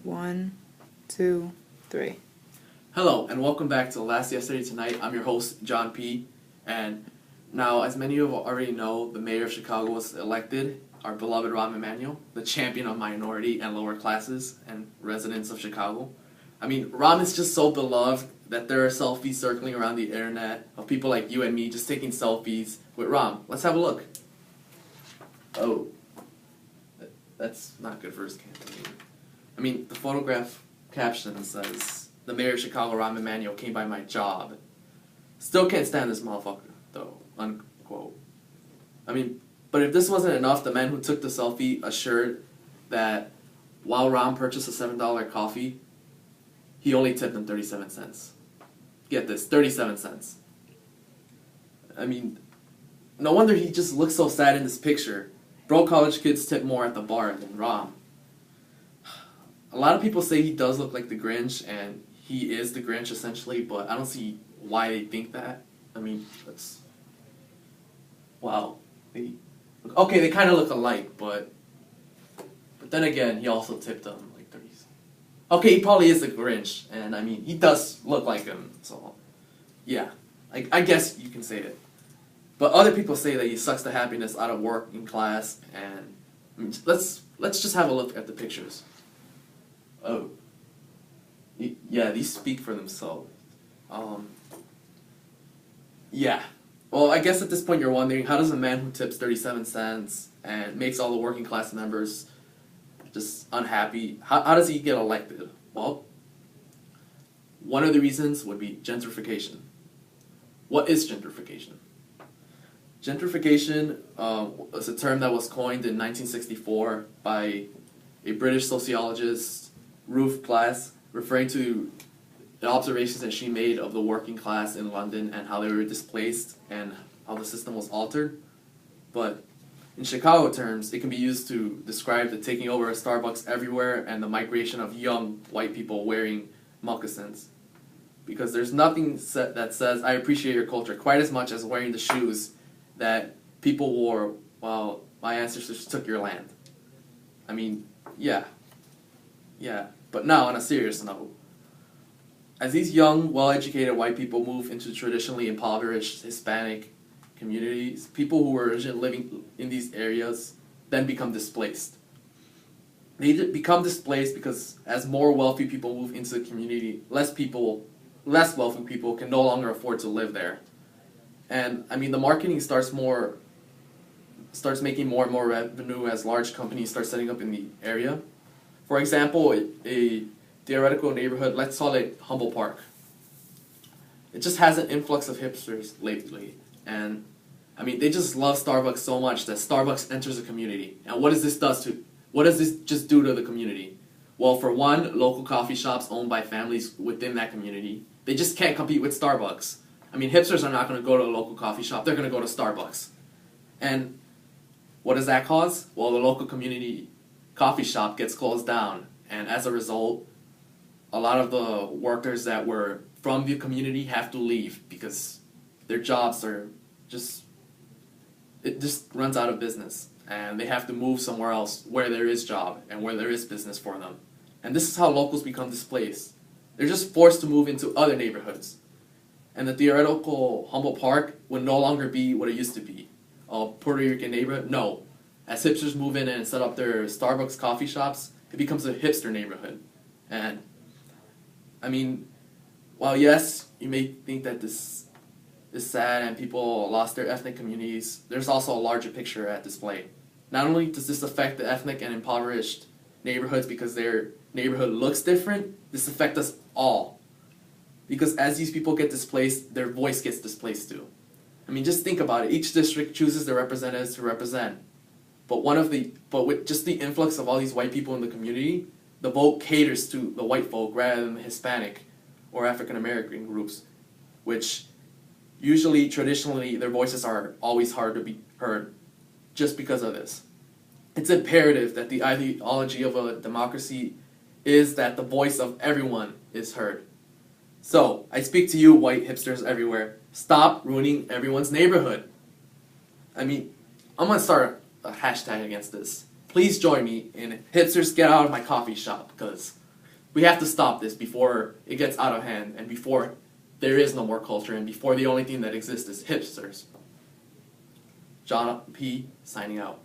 One, two, three. Hello, and welcome back to Last Yesterday Tonight. I'm your host, John P. And now, as many of you already know, the mayor of Chicago was elected, our beloved Rahm Emanuel, the champion of minority and lower classes and residents of Chicago. I mean, Rahm is just so beloved that there are selfies circling around the internet of people like you and me just taking selfies with Rahm. Let's have a look. Oh, that's not good for his campaign. I mean, the photograph caption says, "The mayor of Chicago, Rahm Emanuel, came by my job. Still can't stand this motherfucker, though," unquote. I mean, but if this wasn't enough, the man who took the selfie assured that while Rahm purchased a $7 coffee, he only tipped him 37 cents. Get this, 37 cents. I mean, no wonder he just looks so sad in this picture. Broke college kids tip more at the bar than Rahm. A lot of people say he does look like the Grinch, and he is the Grinch essentially, but I don't see why they think that. I mean, that's... Wow. Okay, they kind of look alike, but then again, he also tipped them like 30. Okay, he probably is the Grinch, and I mean, he does look like him, so yeah, I guess you can say it. But other people say that he sucks the happiness out of working class, and I mean, let's just have a look at the pictures. Oh, yeah, these speak for themselves. Yeah. Well, I guess at this point you're wondering, how does a man who tips 37 cents and makes all the working class members just unhappy, how does he get elected? Well, one of the reasons would be gentrification. What is gentrification? Gentrification was a term that was coined in 1964 by a British sociologist, Ruth Glass, referring to the observations that she made of the working class in London and how they were displaced and how the system was altered. But in Chicago terms, it can be used to describe the taking over of Starbucks everywhere and the migration of young white people wearing moccasins. Because there's nothing that says, "I appreciate your culture" quite as much as wearing the shoes that people wore while my ancestors took your land. I mean, yeah. But now, on a serious note, as these young, well-educated white people move into traditionally impoverished Hispanic communities, people who were originally living in these areas then become displaced. They become displaced because as more wealthy people move into the community, less wealthy people can no longer afford to live there. And I mean, the marketing starts making more and more revenue as large companies start setting up in the area. For example, a theoretical neighborhood, let's call it Humboldt Park. It just has an influx of hipsters lately. And I mean, they just love Starbucks so much that Starbucks enters the community. And what does this just do to the community? Well, for one, local coffee shops owned by families within that community, they just can't compete with Starbucks. I mean, hipsters are not going to go to a local coffee shop, they're going to go to Starbucks. And what does that cause? Well, the local community coffee shop gets closed down. And as a result, a lot of the workers that were from the community have to leave because their jobs are it just runs out of business. And they have to move somewhere else where there is job and where there is business for them. And this is how locals become displaced. They're just forced to move into other neighborhoods. And the theoretical Humboldt Park would no longer be what it used to be. A Puerto Rican neighborhood? No. As hipsters move in and set up their Starbucks coffee shops, it becomes a hipster neighborhood. And, I mean, while yes, you may think that this is sad and people lost their ethnic communities, there's also a larger picture at display. Not only does this affect the ethnic and impoverished neighborhoods because their neighborhood looks different, this affects us all. Because as these people get displaced, their voice gets displaced too. I mean, just think about it. Each district chooses their representatives to represent. But with just the influx of all these white people in the community, the vote caters to the white folk rather than the Hispanic or African American groups, which usually, traditionally, their voices are always hard to be heard just because of this. It's imperative that the ideology of a democracy is that the voice of everyone is heard. So, I speak to you, white hipsters everywhere. Stop ruining everyone's neighborhood. I mean, I'm going to start a hashtag against this. Please join me in Hipsters Get Out of My Coffee Shop, because We have to stop this before it gets out of hand and before there is no more culture and before the only thing that exists is hipsters. John P. signing out.